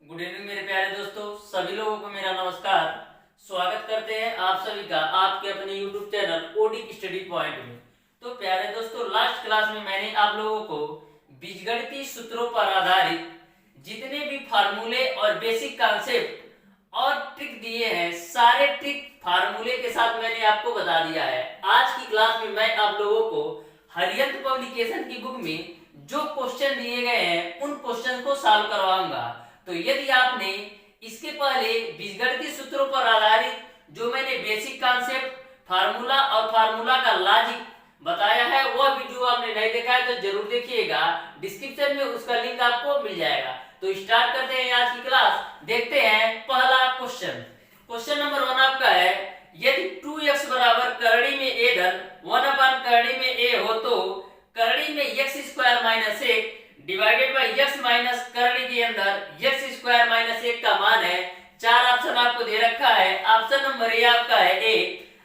Good evening मेरे प्यारे दोस्तों, सभी लोगों को मेरा नमस्कार। स्वागत करते हैं आप सभी का आपके अपने YouTube channel OD study point में। तो प्यारे दोस्तों, लास्ट क्लास में मैंने आप लोगों को बीजगणितीय सूत्रों पर आधारित जितने भी फार्मूले और बेसिक कॉन्सेप्ट और ट्रिक दिए हैं, सारे ट्रिक फार्मूले के साथ मैंने आपको बता दिया है। आज की क्लास में मैं आप लोगों को हरियंत पब्लिकेशन की बुक में जो क्वेश्चन दिए गए हैं उन क्वेश्चन को सॉल्व करवाऊंगा। तो यदि आपने इसके पहले बीजगणितीय सूत्रों पर आधारित जो मैंने बेसिक कॉन्सेप्ट, फार्मूला और फार्मूला का लॉजिक बताया है वह वीडियो आपने नहीं देखा है तो जरूर देखिएगा। डिस्क्रिप्शन में उसका लिंक आपको मिल जाएगा। तो स्टार्ट करते हैं आज की क्लास। देखते हैं पहला क्वेश्चन। क्वेश्चन नंबर 1 आपका है, यदि 2x बराबर करड़ी में a धन 1 करड़ी में a हो तो करड़ी में x² - 1 divided by x minus करड़ी के अंदर x² - 1 का मान है। 4 ऑप्शन आपको दे रखा है। ऑप्शन नंबर ए आपका है a,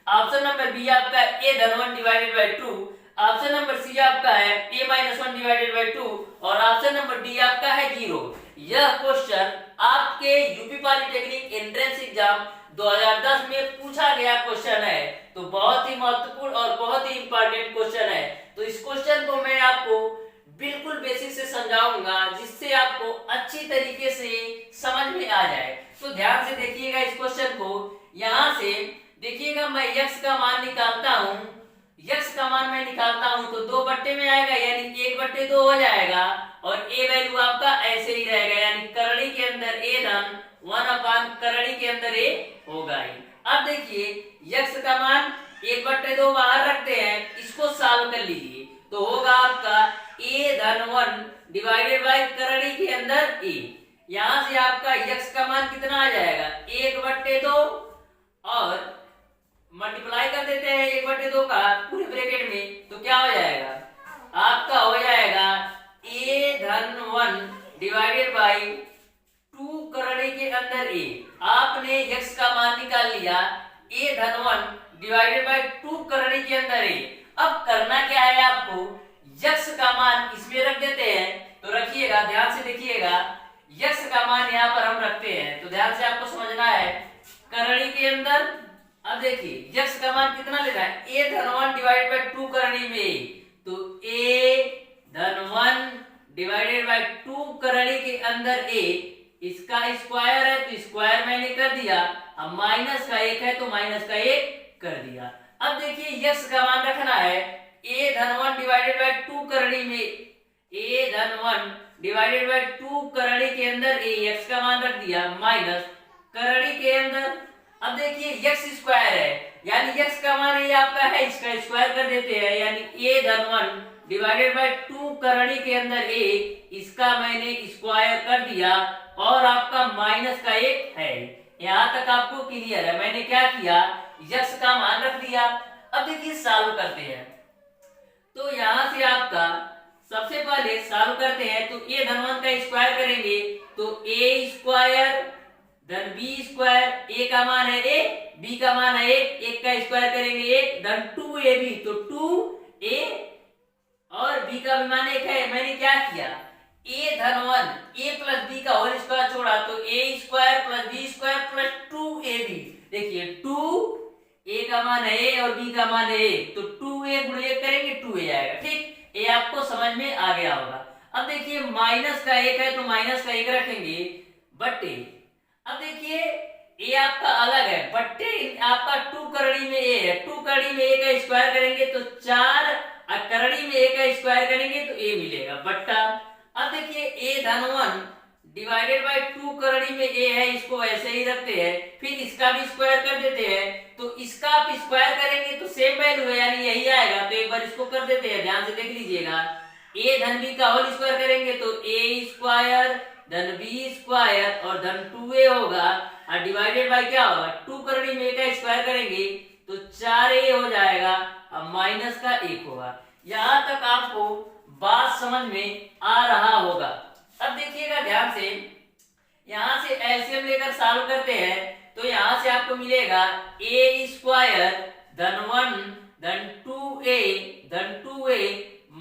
ऑप्शन नंबर बी आपका a धन 1 divided by 2, option number C आपका है a - 1 डिवाइडेड बाय 2 और ऑप्शन नंबर डी आपका है 0। यह क्वेश्चन आपके यूपी पॉलिटेक्निक एंट्रेंस एग्जाम 2010 में पूछा गया क्वेश्चन है। तो बहुत ही महत्वपूर्ण और बहुत ही इंपॉर्टेंट क्वेश्चन है। तो इस क्वेश्चन को मैं आपको बिल्कुल बेसिक से समझाऊंगा जिससे आपको अच्छी तरीके से समझ में आ जाए। तो ध्यान से देखिएगा इस क्वेश्चन को। यहाँ से देखिएगा, मैं x का मान निकालता हूँ। x का मान मैं निकालता हूँ तो 2 बट्टे में आएगा यानी 1/2 हो जाएगा और a वैल्यू आपका ऐसे ही रहेगा यानी करड़ी के अंदर a धन 1 करड़ी के अंदर a होगा ही। अब देखिए x का मान 1/2 बाहर रखते हैं, इसको सॉल्व कर लीजिए तो होगा आपका a धन 1 डिवाइडेड बाय करड़ी के अंदर a। यहां से आपका x का मान कितना आ जाएगा 1/2 और मल्टीप्लाई कर देते हैं 1/2 का पूरे ब्रैकेट में तो क्या हो जाएगा आपका हो जाएगा a धन 1 डिवाइडेड बाय 2 करड़ी के अंदर a। आपने x का मान निकाल लिया a धन 1 डिवाइडेड बाय 2 करड़ी के अंदर a। अब करना क्या है आपको, x का मान इसमें रख देते हैं। तो रखिएगा, ध्यान से देखिएगा, x का मान यहाँ पर हम रखते हैं तो ध्यान से आपको समझना है करड़ी के अंदर। अब देखिए x का मान कितना लेना है a धन 1 डिवाइडेड बाय 2 करड़ी में, तो a धन 1 डिवाइडेड बाय 2 करड़ी के अंदर a, इसका स्क्वायर है तो स्क्वायर मैंने कर दिया। अब माइनस का 1 है तो माइनस का 1 कर दिया। अब देखिए x का मान रखना है a धन 1 डिवाइडेड बाय 2 करड़ी में, a धन 1 डिवाइडेड बाय 2 करड़ी के अंदर a, x का मान रख दिया माइनस करड़ी के अंदर। अब देखिए x स्क्वायर है यानी x का मान ये आपका है, इसका स्क्वायर कर देते हैं यानी a धन 1 डिवाइडेड बाय 2 करड़ी के अंदर a, इसका मैंने स्क्वायर कर दिया और आपका माइनस का 1 है। यहाँ तक आपको क्लियर है। मैंने क्या किया, x का मान रख दिया। अब देखिए सॉल्व करते हैं तो यहाँ से आपका सबसे पहले सॉल्व करते हैं तो a धन 1 का स्क्वायर करेंगे तो a स्क्वायर धन b स्क्वायर, a का मान है a, b का मान है 1 का स्क्वायर करेंगे 1 धन 2ab तो 2a और b का भी मान 1 है। मैंने क्या किया a धन 1 a प्लस b का होल स्क्वायर छोड़ा तो a square plus b square plus 2ab। देखिए 2a का मान है a और b का मान है 1 तो 2a गुणे 1 करेंगे 2a आएगा। ठीक, ये आपको समझ में आ गया होगा। अब देखिए माइनस का 1 है तो माइनस का 1 रखेंगे बट्टे। अब देखिए a आपका अलग है बट्टे आपका 2 करड़ी में a है, 2 करड़ी में a का स्क्वायर करेंगे तो 4 और करड़ी में a का स्क्वायर करेंगे तो a मिलेगा बट्टा। अब देखिए a धन 1 डिवाइडेड बाय 2 करड़ी में a है, इसको ऐसे ही रखते हैं, फिर इसका भी स्क्वायर कर देते हैं तो इसका आप स्क्वायर करेंगे तो सेम वैल्यू है यानी यही आएगा। तो एक बार इसको कर देते हैं, ध्यान से देख लीजिएगा। a धन b का होल स्क्वायर करेंगे तो a स्क्वायर धन b स्क्वायर और धन 2a होगा और डिवाइडेड बाय क्या होगा 2 करड़ी में a का स्क्वायर करेंगे तो 4a हो जाएगा और माइनस का 1 होगा। यहाँ तक आपको बात समझ में आ रहा होगा। अब देखिएगा ध्यान से, यहाँ से एलसीएम लेकर सॉल्व करते हैं तो यहाँ से आपको मिलेगा a स्क्वायर धन 1 धन 2a धन 2a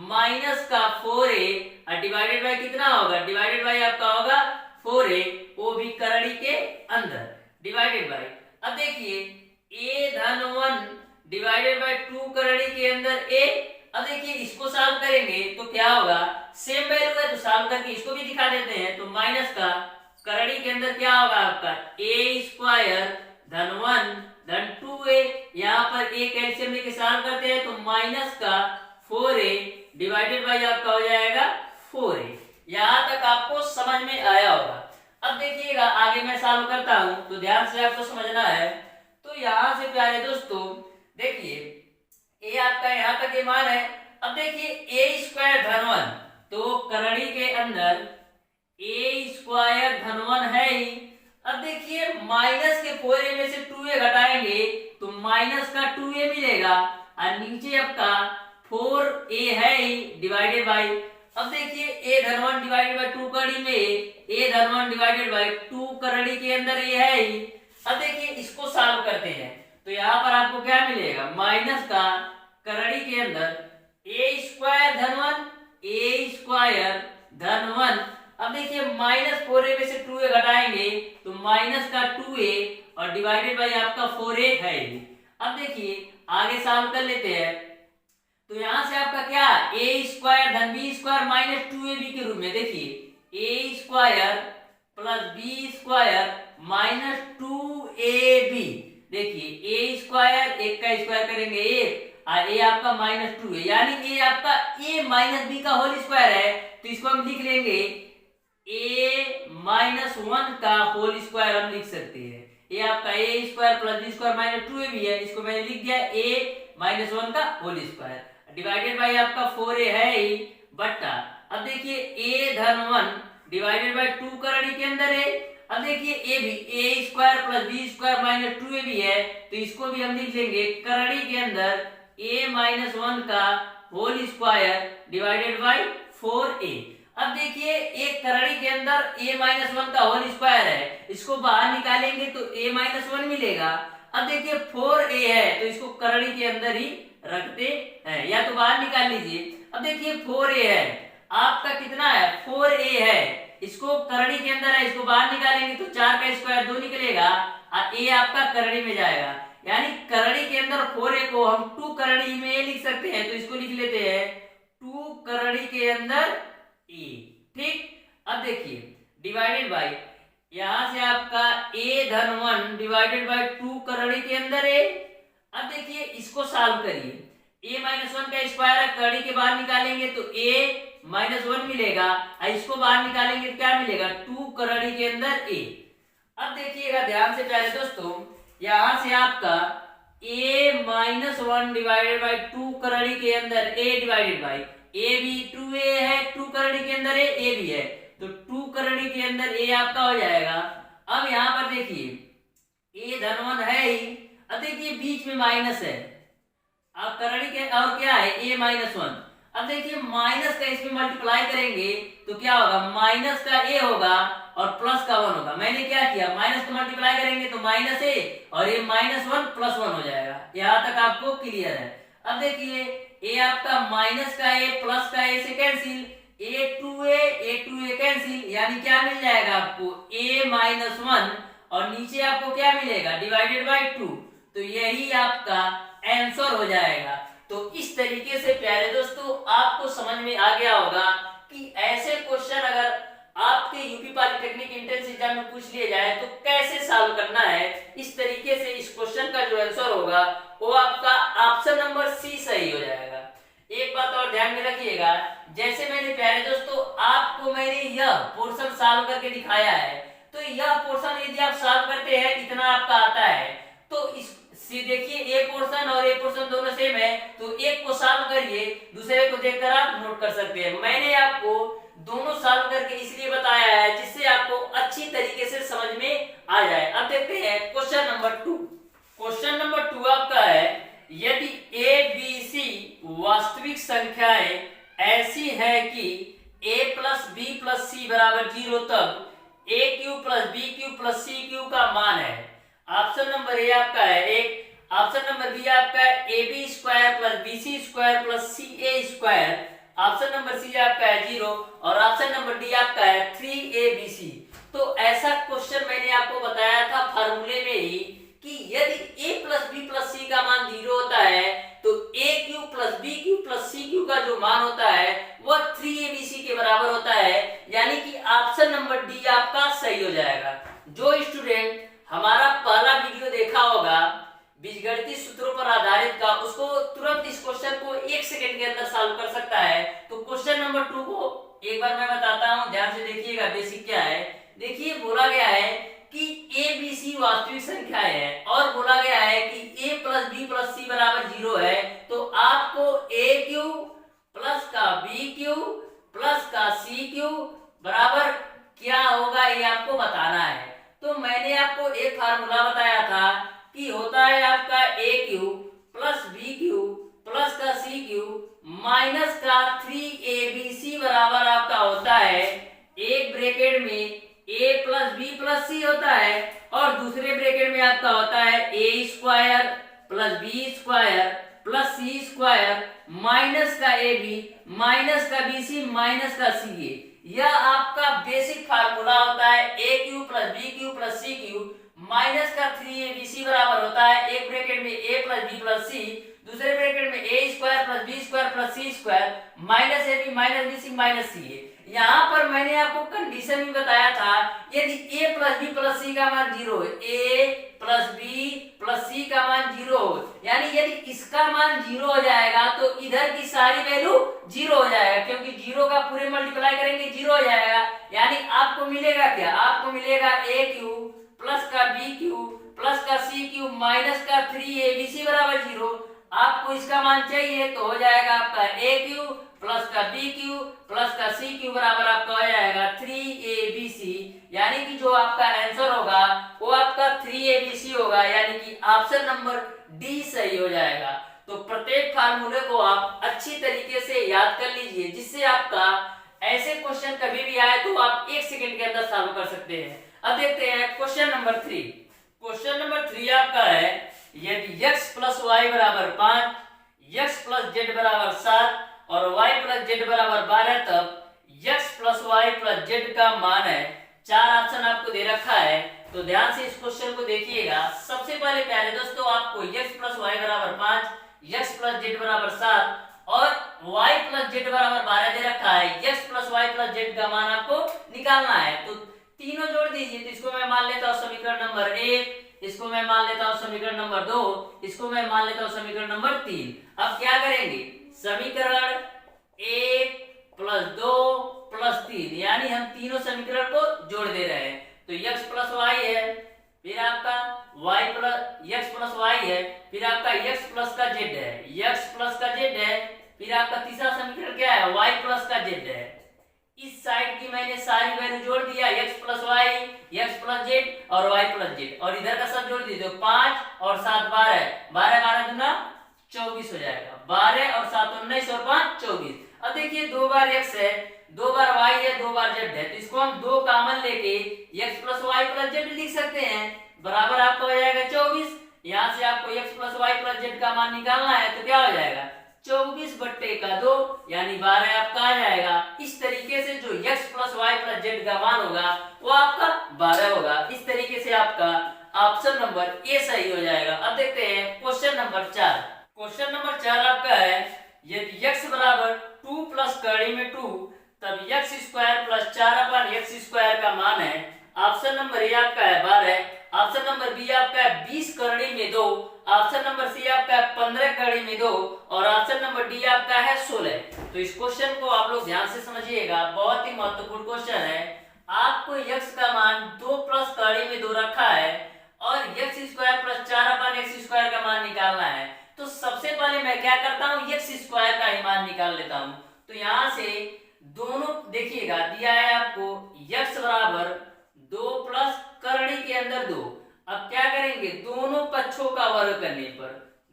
माइनस का 4a और डिवाइडेड बाय कितना होगा, डिवाइडेड बाय आपका होगा 4a वो भी करड़ी के अंदर डिवाइडेड बाय, अब देखिए a धन 1 डिवाइडेड बाय 2 करड़ी के अंदर a। अब देखिए इसको सॉल्व करेंगे तो क्या होगा, सेम वैल्यू है तो सॉल्व करके इसको भी दिखा देते हैं। तो माइनस का करड़ी के अंदर क्या होगा आपका a स्क्वायर धन 1 धन 2a, यहाँ पर a कैल्शियम लेके सॉल्व करते हैं तो माइनस का 4a डिवाइडेड बाय आपका हो जाएगा 4a। यहाँ तक आपको समझ में आया होगा। अब देखिएगा आगे मैं सॉल्व करता हूं तो ध्यान से आपको समझना है। तो यहाँ से प्यारे दोस्तों देखिए ए आपका यहाँ तक ये मान है। अब देखिए ए स्क्वायर धन 1, तो करड़ी के अंदर ए स्क्वायर धन 1 है ही। अब देखिए माइनस के 4a में से 2a घटाएंगे तो माइनस का 2a मिलेगा और नीचे आपका 4a है ही डिवाइडेड बाय। अब देखिए a धन 1 डिवाइडेड बाय 2 करड़ी में a धन 1 डिवाइडेड बाय 2 करड़ी के अंदर a है ही। अब देखिए इसको सॉल्व करते हैं तो यहाँ पर आपको क्या मिलेगा, माइनस का करड़ी के अंदर a स्क्वायर धन 1 a स्क्वायर धन 1। अब देखिए माइनस 4a में से 2a घटाएंगे तो माइनस का 2a और डिवाइडेड बाय आपका 4a है। अब देखिए आगे सॉल्व कर लेते हैं तो यहाँ से आपका क्या a स्क्वायर धन b स्क्वायर माइनस 2ab के रूप में देखिए a square plus b square minus 2ab। देखिए a स्क्वायर एक का स्क्वायर करेंगे 1 और a आपका माइनस 2 है, यानी a आपका a माइनस b का होल स्क्वायर है तो इसको हम लिख लेंगे a माइनस 1 का होल स्क्वायर हम लिख सकते हैं। ये आपका a square plus b square minus 2ab है, इसको मैंने लिख दिया a माइनस 1 का होल स्क्वायर डिवाइडेड बाय आपका 4a है ही बट्टा। अब देखिए a धन 1 डिवाइडेड बाय 2 करड़ी के अंदर है। अब देखिए a भी a square plus b square minus 2ab है तो इसको भी हम लिख लेंगे करड़ी के अंदर a माइनस 1 का whole square divided by 4a। अब देखिए एक करड़ी के अंदर a माइनस 1 का होल स्क्वायर है, इसको बाहर निकालेंगे तो a माइनस 1 मिलेगा। अब देखिए 4a है तो इसको करड़ी के अंदर ही रखते हैं, या तो बाहर निकाल लीजिए। अब देखिए 4a है आपका कितना है 4a है, इसको करड़ी के अंदर है, इसको बाहर निकालेंगे तो 4 का स्क्वायर 2 निकलेगा और a आपका करड़ी में जाएगा, यानी करड़ी के अंदर 4a को हम 2 करड़ी में लिख सकते हैं तो इसको लिख लेते हैं 2 करड़ी के अंदर a। ठीक, अब देखिए डिवाइडेड बाय यहां से आपका a धन 1 डिवाइडेड बाय 2 करड़ी के अंदर a। अब देखिए इसको सॉल्व करिए a माइनस 1 का स्क्वायर है, करड़ी के बाहर निकालेंगे तो a माइनस 1 मिलेगा और इसको बाहर निकालेंगे तो क्या मिलेगा 2 करड़ी के अंदर a। अब देखिएगा ध्यान से प्यारे दोस्तों, यहां से आपका a माइनस 1 डिवाइडेड बाय 2 करड़ी के अंदर a डिवाइडेड बाय a भी 2a है, 2 करड़ी के अंदर a भी है तो 2 करड़ी के अंदर a आपका हो जाएगा। अब यहाँ पर देखिए a धन 1 है ही। अब देखिए बीच में माइनस है, अब करड़ी के और क्या है a माइनस 1। अब देखिए माइनस का इसमें मल्टीप्लाई करेंगे तो क्या होगा माइनस का a होगा और प्लस का 1 होगा। मैंने क्या किया माइनस का मल्टीप्लाई करेंगे तो माइनस a और ये माइनस 1 प्लस 1 हो जाएगा। यहाँ तक आपको क्लियर है। अब देखिए a आपका माइनस का a प्लस का a से कैंसिल, a2a कैंसिल, यानी क्या मिल जाएगा आपको a माइनस 1 और नीचे आपको क्या मिलेगा डिवाइडेड बाय 2, तो यही आपका आंसर हो जाएगा। तो इस तरीके से प्यारे दोस्तों आपको समझ में आ गया होगा कि ऐसे क्वेश्चन अगर आपके यूपी पॉलिटेक्निक एंट्रेंस एग्जाम में पूछ लिए जाए तो कैसे सॉल्व करना है। इस तरीके से इस क्वेश्चन का जो आंसर होगा वो आपका ऑप्शन नंबर सी सही हो जाएगा। एक बात और ध्यान में रखिएगा, जैसे मैंने प्यारे दोस्तों आपको मैंने यह पोर्शन सॉल्व करके दिखाया है, तो यह पोर्शन यदि आप सॉल्व करते हैं इतना आपका आता है तो इस देखिए ए पोर्शन और ए पोर्शन दोनों सेम है तो एक को सॉल्व करिए, दूसरे को देखकर आप नोट कर सकते हैं। मैंने आपको दोनों सॉल्व करके इसलिए बताया है जिससे आपको अच्छी तरीके से समझ में आ जाए। अब देखते हैं क्वेश्चन नंबर 2। क्वेश्चन नंबर 2 आपका है, यदि ए बी सी वास्तविक संख्याएं ऐसी है कि a प्लस बी प्लस सी बराबर 0 तब a cube plus B cube plus C cube का मान है। ऑप्शन नंबर ए आपका है 1, ऑप्शन नंबर बी आपका है A B square plus B C square plus C A square, option number C आपका है 0 और ऑप्शन नंबर डी आपका है 3abc। तो ऐसा क्वेश्चन मैंने आपको बताया था फार्मूले में ही कि यदि a प्लस बी प्लस सी का मान 0 होता है तो a cube plus B cube plus C cube का जो मान होता है वह 3abc के बराबर होता है, यानी कि ऑप्शन नंबर डी आपका सही हो जाएगा। जो स्टूडेंट हमारा पहला वीडियो देखा होगा बीजगणितीय सूत्रों पर आधारित का, उसको तुरंत इस क्वेश्चन को 1 सेकंड के अंदर सॉल्व कर सकता है। तो क्वेश्चन नंबर 2 को एक बार मैं बताता हूं, ध्यान से देखिएगा बेसिक क्या है। देखिए बोला गया है कि ए बी सी वास्तविक संख्याएं हैं और बोला गया है कि a प्लस बी प्लस सी बराबर 0 है, तो आपको ए क्यू प्लस का बी क्यू प्लस का सी क्यू बराबर क्या होगा ये आपको बताना है। तो मैंने आपको एक फार्मूला बताया था कि होता है आपका a cube plus B cube plus का सी क्यू माइनस का 3abc बराबर आपका होता है, एक ब्रैकेट में a प्लस बी प्लस सी होता है और दूसरे ब्रैकेट में आपका होता है a square plus B square plus C square minus का ए बी माइनस का बी सी माइनस का सी ए। यह आपका बेसिक फार्मूला होता है a cube plus B cube plus C cube minus का 3abc बराबर होता है, एक ब्रैकेट में a plus B plus c, दूसरे ब्रैकेट में a square plus B square plus C square minus a b minus b c minus सी ए। यहाँ पर मैंने आपको कंडीशन भी बताया था, यदि a प्लस बी प्लस सी का मान 0 है, a प्लस बी प्लस सी का मान 0 हो, यानी यदि इसका मान 0 हो जाएगा तो इधर की सारी वैल्यू 0 हो जाएगा, क्योंकि 0 का पूरे मल्टीप्लाई करेंगे 0 हो जाएगा। यानी आपको मिलेगा क्या, आपको मिलेगा a क्यू प्लस का बी क्यू प्लस का सी क्यू माइनस का 3abc बराबर 0। आपको इसका मान चाहिए तो हो जाएगा आपका ए क्यू प्लस का बी क्यू प्लस का सी क्यू बराबर आपका हो जाएगा 3abc, यानी कि जो आपका आंसर होगा वो आपका 3abc होगा, यानी कि ऑप्शन नंबर डी सही हो जाएगा। तो प्रत्येक फार्मूले को आप अच्छी तरीके से याद कर लीजिए, जिससे आपका ऐसे क्वेश्चन कभी भी आए तो आप 1 सेकंड के अंदर सॉल्व कर सकते हैं। अब देखते हैं क्वेश्चन नंबर 3। क्वेश्चन नंबर 3 आपका है, यदि x प्लस वाई बराबर 5, x प्लस जेड बराबर 7 और y प्लस जेड बराबर 12, तब x plus Y plus Z का मान है। 4 ऑप्शन आपको दे रखा है, तो ध्यान से इस क्वेश्चन को देखिएगा। सबसे पहले प्यारे दोस्तों आपको x प्लस वाई बराबर 5, x प्लस जेड बराबर 7 और y प्लस जेड बराबर 12 दे रखा है। x plus Y plus Z का मान आपको निकालना है, तो तीनों जोड़ दीजिए। तो इसको मैं मान लेता हूँ समीकरण नंबर 1, इसको मैं मान लेता हूँ समीकरण नंबर 2, इसको मैं मान लेता हूँ समीकरण नंबर 3। अब क्या करेंगे, समीकरण 1 प्लस 2 प्लस 3, यानी हम तीनों समीकरण को जोड़ दे रहे हैं। तो x प्लस वाई है, फिर आपका y plus x plus Y है, फिर आपका x प्लस का z है, x प्लस का z है, फिर आपका तीसरा समीकरण क्या है, y प्लस का z है। इस साइड की मैंने सारी वैल्यू जोड़ दिया, x plus Y, x plus Z और y प्लस जेड, और इधर का सब जोड़ दीजिए। 5 और 7 12, 12 12 दूना 24 हो जाएगा। 12 और 7 19 और 5 24। अब देखिए 2 बार x है, 2 बार y है, 2 बार z है, तो इसको हम 2 कॉमन लेके x plus Y plus Z लिख सकते हैं, बराबर आपका हो जाएगा 24। यहाँ से आपको x plus Y plus Z का मान निकालना है, तो क्या हो जाएगा 24/2, यानी 12 आपका आ जाएगा। इस तरीके से जो x plus Y plus Z का मान होगा वो आपका 12 होगा। इस तरीके से आपका ऑप्शन नंबर ए सही हो जाएगा। अब देखते हैं क्वेश्चन नंबर 4। क्वेश्चन नंबर 4 आपका है, यदि x बराबर 2 प्लस कड़ी में 2, तब x square plus 4/x square का मान है। ऑप्शन नंबर ए आपका है 12, ऑप्शन नंबर बी आपका है 20 कड़ी में 2, ऑप्शन नंबर सी आपका है 15 कड़ी में 2 और ऑप्शन नंबर डी आपका है 16। तो इस क्वेश्चन को आप लोग ध्यान से समझिएगा, बहुत ही महत्वपूर्ण क्वेश्चन है। आपको x का मान 2 प्लस कड़ी में 2 रखा है और x square plus 4/x square का मान निकालना है। तो सबसे पहले मैं क्या करता हूँ, x स्क्वायर का ही मान निकाल लेता हूँ। तो यहाँ से दोनों देखिएगा, दिया है आपको x बराबर 2 प्लस करड़ी के अंदर 2। अब क्या करेंगे, दोनों पक्षों का वर्ग करने पर,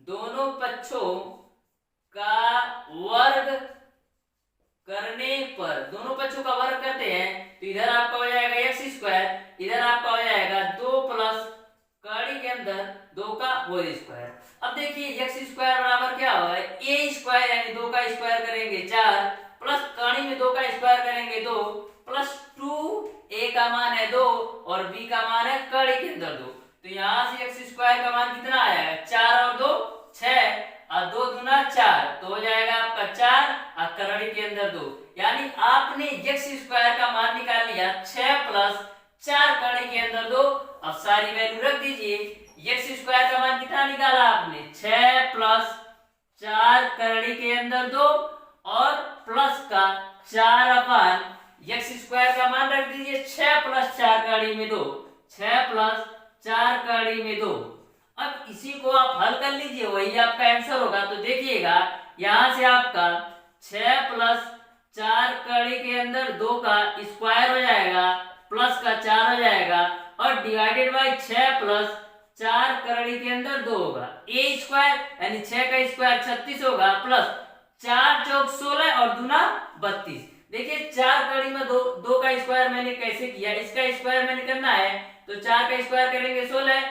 दोनों पक्षों का वर्ग करने पर, दोनों पक्षों का वर्ग करते हैं तो इधर आपका हो जाएगा x स्क्वायर, इधर आपका हो जाएगा 2 प्लस कड़ी के अंदर 2 का होल स्क्वायर। अब देखिए x स्क्वायर बराबर क्या होगा, a स्क्वायर यानी 2 का स्क्वायर करेंगे 4 प्लस कड़ी में 2 का स्क्वायर करेंगे 2 प्लस 2 a का मान है 2 और b का मान है कड़ी के अंदर 2। तो यहाँ से x स्क्वायर का मान कितना आएगा 4 और 2 6 और 2 दूना 4 तो हो जाएगा आपका 4 और कड़ी के अंदर 2। यानी आपने x स्क्वायर का मान निकाल लिया 6 प्लस 4 कड़ी के अंदर 2। अब सारी वैल्यू रख दीजिए। x स्क्वायर का मान कितना निकाला आपने 6 प्लस 4 कड़ी के अंदर 2 और प्लस का 4 अपान x स्क्वायर का मान रख दीजिए 6 प्लस 4 कड़ी में 2 6 प्लस 4 कड़ी में 2। अब इसी को आप हल कर लीजिए वही आपका आंसर होगा। तो देखिएगा यहाँ से आपका 6 प्लस 4 कड़ी के अंदर 2 का स्क्वायर हो जाएगा प्लस का 4 हो जाएगा और डिवाइडेड बाय 6 प्लस 4 कड़ी के अंदर 2 होगा a स्क्वायर यानी 6 का स्क्वायर 36 होगा प्लस 4 चौक 16 और दूना 32। देखिए 4 कड़ी में 2 का स्क्वायर मैंने कैसे किया, इसका स्क्वायर मैंने करना है तो 4 का स्क्वायर करेंगे 16,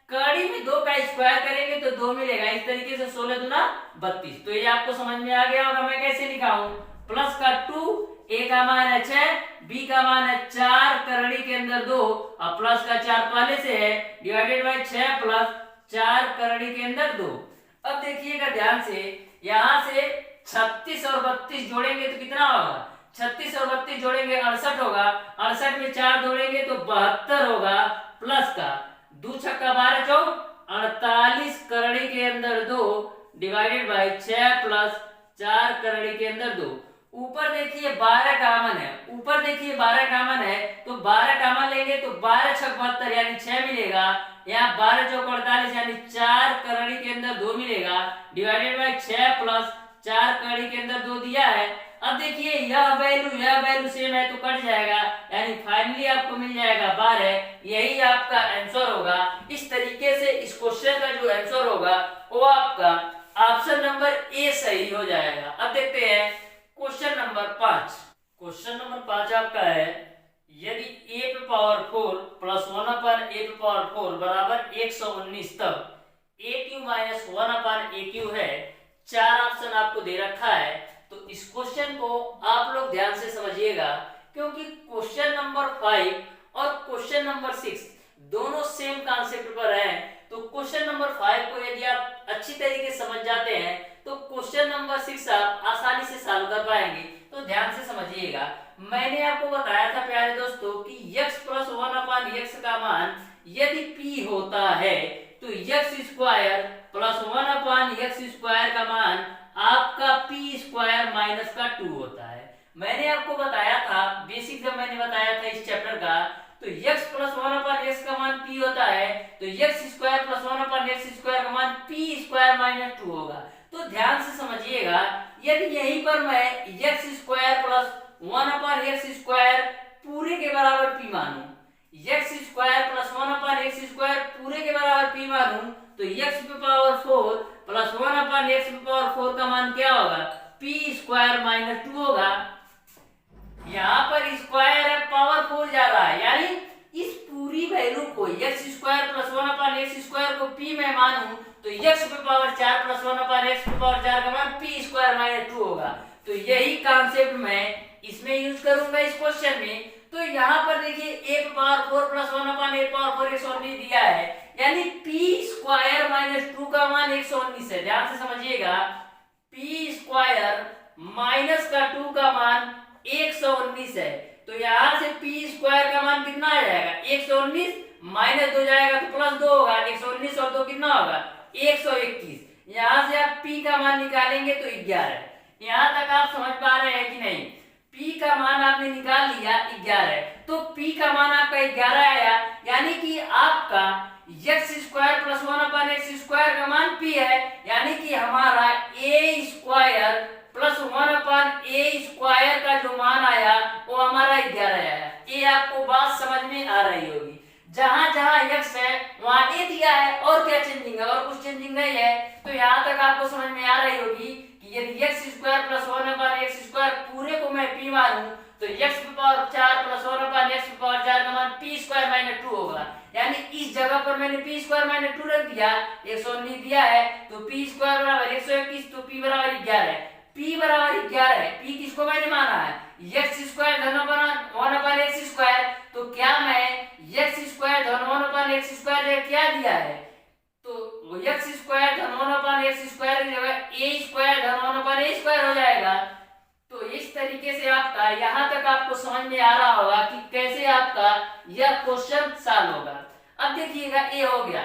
कड़ी में 2 का स्क्वायर करेंगे तो 2 मिलेगा। इस तरीके से 16 दूना 32। तो ये आपको समझ में आ गया होगा मैं कैसे लिखा हूं। प्लस का 2 a का मान है 6 b का मान है 4 कड़ी के अंदर 2 और प्लस का 4 पहले से है डिवाइडेड बाय 6 प्लस 4 कड़ी के अंदर 2। अब देखिएगा ध्यान से यहाँ से 36 और 32 जोड़ेंगे तो कितना होगा 36 और 32 जोड़ेंगे 68 होगा, 68 में 4 जोड़ेंगे तो 72 होगा प्लस का 2 छक्का 12 चौक 48 कड़ी के अंदर 2 डिवाइडेड बाय 6 प्लस 4 कड़ी के अंदर 2। ऊपर देखिए 12 कॉमन है, ऊपर देखिए 12 कॉमन है तो 12 कॉमन लेंगे तो 12 छक 72 यानी 6 मिलेगा। यहाँ 12 चौक 48 यानी 4 कड़ी के अंदर 2 मिलेगा डिवाइडेड बाय 6 प्लस 4 कड़ी के अंदर 2 दिया है। अब देखिए यह वैल्यू सेम है तो कट जाएगा यानी फाइनली आपको मिल जाएगा 12। यही आपका आंसर होगा। इस तरीके से इस क्वेश्चन का जो आंसर होगा वो आपका ऑप्शन नंबर ए सही हो जाएगा। अब देखते हैं क्वेश्चन नंबर 5। क्वेश्चन नंबर 5 आपका है यदि a पे पावर 4 प्लस 1 अपान a पे पावर 4 बराबर 119 तब aq माइनस 1 अपान aq है। 4 ऑप्शन आपको दे रखा है तो इस क्वेश्चन को आप लोग ध्यान से समझिएगा क्योंकि क्वेश्चन नंबर 5 और क्वेश्चन नंबर 6 दोनों सेम कॉन्सेप्ट पर हैं। तो क्वेश्चन नंबर 5 को यदि आप अच्छी तरीके से समझ जाते हैं तो क्वेश्चन नंबर 6 आप आसानी से सॉल्व कर पाएंगे। तो ध्यान से समझिएगा। मैंने आपको बताया था प्यारे दोस्तों कि x प्लस 1 अपान x का मान यदि p होता है तो x स्क्वायर प्लस 1 अपान x स्क्वायर का मान आपका p स्क्वायर माइनस का 2 होता है। मैंने आपको बताया था बेसिक जब मैंने बताया था इस चैप्टर का तो x प्लस 1 अपान x का मान p होता है तो x स्क्वायर प्लस 1 अपान x स्क्वायर का मान p स्क्वायर माइनस 2 होगा। तो ध्यान से समझिएगा यदि यहीं पर मैं x स्क्वायर प्लस 1 अपान x स्क्वायर पूरे के बराबर p मानूं, x स्क्वायर प्लस 1 अपान x स्क्वायर पूरे के बराबर p मानूं तो x पे पावर 4 प्लस 1 अपान x पे पावर 4 का मान क्या होगा p स्क्वायर माइनस 2 होगा। यहाँ पर स्क्वायर है पावर 4 जा रहा है यानी इस पूरी वैल्यू को x स्क्वायर प्लस 1 अपान x स्क्वायर को p में मानूं तो x पे पावर 4 प्लस 1 अपान x पे पावर 4 का मान p स्क्वायर माइनस 2 होगा। तो यही कॉन्सेप्ट मैं इसमें यूज करूंगा इस क्वेश्चन में। तो यहाँ पर देखिए a पे power 4 plus 1 upon a power 4 119 दिया है यानी p स्क्वायर माइनस 2 का मान 119 है। ध्यान से समझिएगा p स्क्वायर माइनस का 2 का मान 119 है। तो यहाँ से p स्क्वायर का मान कितना आ जाएगा 119 माइनस 2 जाएगा तो प्लस 2 होगा। 119 और 2 कितना होगा 121। यहाँ से आप p का मान निकालेंगे तो 11। यहाँ तक आप समझ पा रहे हैं कि नहीं। p का मान आपने निकाल लिया 11 तो p का मान आपका 11 आया यानी कि आपका x स्क्वायर प्लस 1 अपान x स्क्वायर का मान p है यानी कि हमारा a square plus 1 upon a square का जो मान आया वो हमारा 11 आया। ये आपको बात समझ में आ रही होगी। जहां जहां x है वहां a दिया है और क्या चेंजिंग है और कुछ चेंजिंग नहीं है। तो यहाँ तक आपको समझ में आ रही होगी कि यदि x स्क्वायर प्लस 1 अपान x स्क्वायर पूरे को मैं p मानूं तो x पे पावर 4 प्लस 1 अपान x पे पावर 4 का मान p स्क्वायर माइनस 2 होगा। यानी इस जगह पर मैंने p स्क्वायर माइनस 2 रख दिया, 119 दिया है तो p स्क्वायर बराबर 121 तो p बराबर 11 है। p बराबर 11 है, p किसको मैंने माना है x स्क्वायर धन 1 अपन x स्क्वायर, तो क्या मैं x स्क्वायर धन 1 अपन x स्क्वायर क्या दिया है, तो x स्क्वायर धन 1 अपन x स्क्वायर की जगह a स्क्वायर धन 1 अपन a स्क्वायर हो जाएगा। तो इस तरीके से आपका यहाँ तक आपको समझ में आ रहा होगा कि कैसे आपका यह क्वेश्चन सॉल्व होगा। अब देखिएगा a हो गया,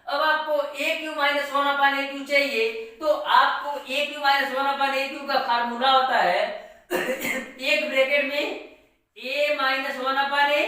अब आपको a Q minus 1 upon a Q चाहिए, तो आपको a Q minus 1 upon a Q का फार्मूला होता है एक ब्रैकेट में a माइनस 1 अपन a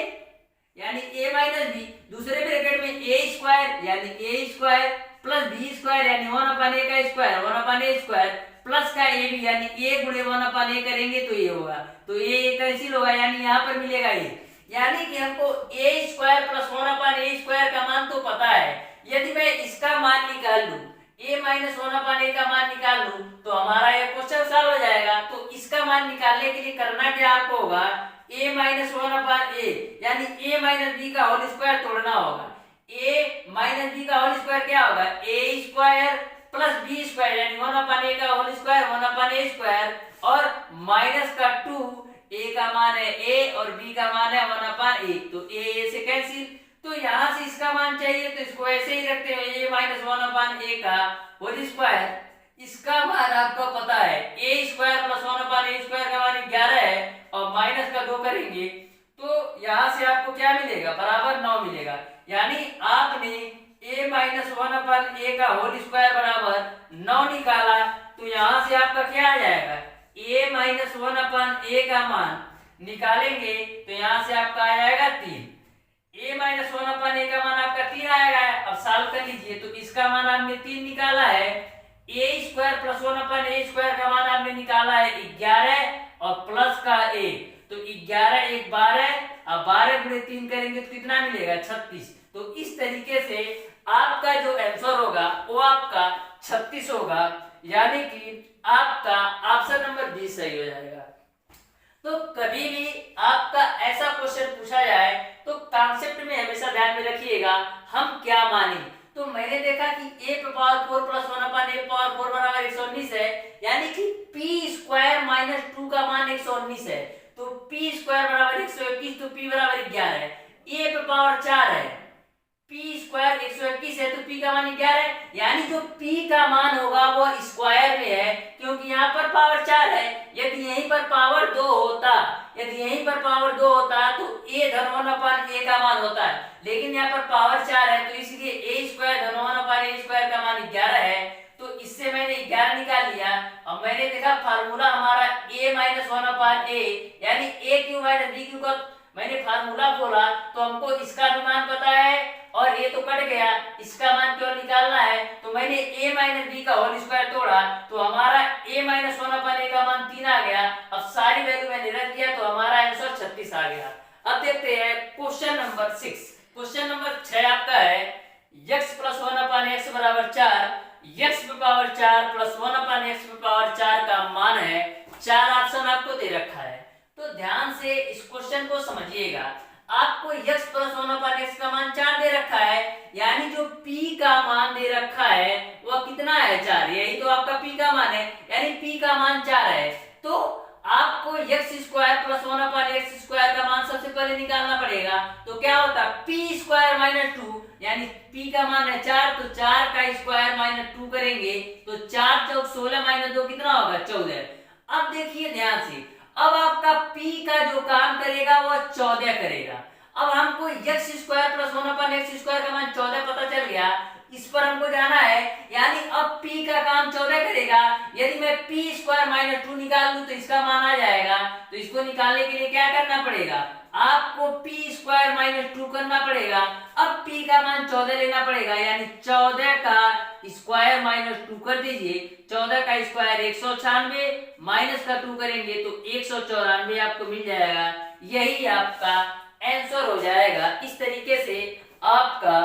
यानी a माइनस b, दूसरे ब्रैकेट में a स्क्वायर यानी a square plus b square यानी 1 अपन a का square 1 upon a square plus का a भी यानी a गुणे 1 अपन a करेंगे तो ये होगा, तो a कैंसिल होगा यानी यहाँ पर मिलेगा ये, यानी कि हमको a square plus 1 upon a square का मान तो पता है, यदि मैं इसका मान निकाल लूं a माइनस 1 अपन a का मान निकाल लूं तो हमारा ये क्वेश्चन सॉल्व हो जाएगा। तो इसका मान निकालने के लिए करना क्या आपको होगा, a माइनस 1 अपन a यानी a माइनस b का होल स्क्वायर तोड़ना होगा, a माइनस b का होल स्क्वायर क्या होगा a square plus b square यानी 1 अपन a का whole square 1 upon a square और माइनस का 2, a का मान है a और b का मान है 1 अपन a, तो a से कैंसिल, तो यहाँ से इसका मान चाहिए तो इसको ऐसे ही रखते हैं a माइनस 1 अपन a का होल स्क्वायर, इसका मान आपको पता है a square plus 1 upon a square का मान 11 है और माइनस का 2 करेंगे तो यहाँ से आपको क्या मिलेगा बराबर 9 मिलेगा, यानी आपने a माइनस 1 अपन a का होल स्क्वायर बराबर 9 निकाला, तो यहाँ से आपका क्या आ जाएगा a माइनस 1 अपन a का मान निकालेंगे तो यहाँ से आपका आ जाएगा 3, a माइनस 1 अपन a का मान आपका 3 आएगा। अब सॉल्व कर लीजिए, तो इसका मान आपने 3 निकाला है, a square plus 1 upon a square का मान आपने निकाला है 11 और प्लस का a, तो 11 एक 12, अब 12 गुणे 3 करेंगे तो कितना मिलेगा 36, तो इस तरीके से आपका जो आंसर होगा वो आपका 36 होगा, यानी कि आपका ऑप्शन नंबर 20 सही हो जाएगा। तो कभी भी आपका ऐसा क्वेश्चन पूछा जाए तो कॉन्सेप्ट में हमेशा ध्यान में रखिएगा हम क्या माने, तो मैंने देखा कि a पे power 4 plus 1 upon a power 4 बराबर 119 है, यानी कि p स्क्वायर माइनस 2 का मान 119 है, तो p स्क्वायर बराबर 121, तो p बराबर 11 है, a पे पावर 4 है, p स्क्वायर 121 है तो p का मान 11 है, यानी जो p का मान होगा वो स्क्वायर में है क्योंकि यहाँ पर पावर 4 है, यदि यहीं पर पावर 2 होता, यदि यहीं पर पावर 2 होता तो a धन 1 अपन a का मान होता है, लेकिन यहाँ पर पावर 4 है तो इसलिए a स्क्वायर धन 1 अपन a स्क्वायर का मान 11 है, तो इससे मैंने 11 निकाल लिया और मैंने देखा फार्मूला हमारा a माइनस 1 अपन a यानी a Q minus b Q का मैंने फार्मूला बोला, तो हमको इसका भी मान पता है और ये तो कट गया, इसका मान क्यों निकालना है, तो मैंने a माइनस b का होल स्क्वायर तोड़ा तो हमारा a माइनस 1 अपन a का मान 3 आ गया, अब सारी वैल्यू मैंने रख दिया तो हमारा आंसर 36 आ गया। अब देखते हैं क्वेश्चन नंबर 6, क्वेश्चन नंबर 6 आपका है x प्लस 1 अपन x बराबर 4, x पे पावर 4 प्लस 1 अपन x पे पावर 4 का मान है 4, ऑप्शन आपको दे रखा है, तो ध्यान से इस क्वेश्चन को समझिएगा। आपको x प्लस 1 अपन x का मान 4 दे रखा है, यानी जो p का मान दे रखा है वह कितना है 4, यही तो आपका p का मान है, यानी p का मान 4 है, तो आपको x स्क्वायर प्लस 1 अपन x स्क्वायर का मान सबसे पहले निकालना पड़ेगा, तो क्या होता p स्क्वायर माइनस 2 यानी p का मान है 4, तो 4 का स्क्वायर माइनस 2 करेंगे तो 4 चौक 16 माइनस 2 कितना होगा 14। अब देखिए ध्यान से, अब आपका p का जो काम करेगा वो 14 करेगा, अब हमको x स्क्वायर प्लस 1 अपन x स्क्वायर का मान 14 पता चल गया, इस पर हमको जाना है, यानी अब p का काम 14 करेगा, यदि मैं p स्क्वायर माइनस 2 निकाल लूं तो इसका मान आ जाएगा, तो इसको निकालने के लिए क्या करना पड़ेगा, आपको p स्क्वायर माइनस 2 करना पड़ेगा, अब p का मान 14 लेना पड़ेगा, यानी 14 का स्क्वायर माइनस 2 कर दीजिए, 14 का स्क्वायर 196 माइनस का 2 करेंगे तो 194 आपको मिल जाएगा, यही आपका आंसर हो जाएगा। इस तरीके से आपका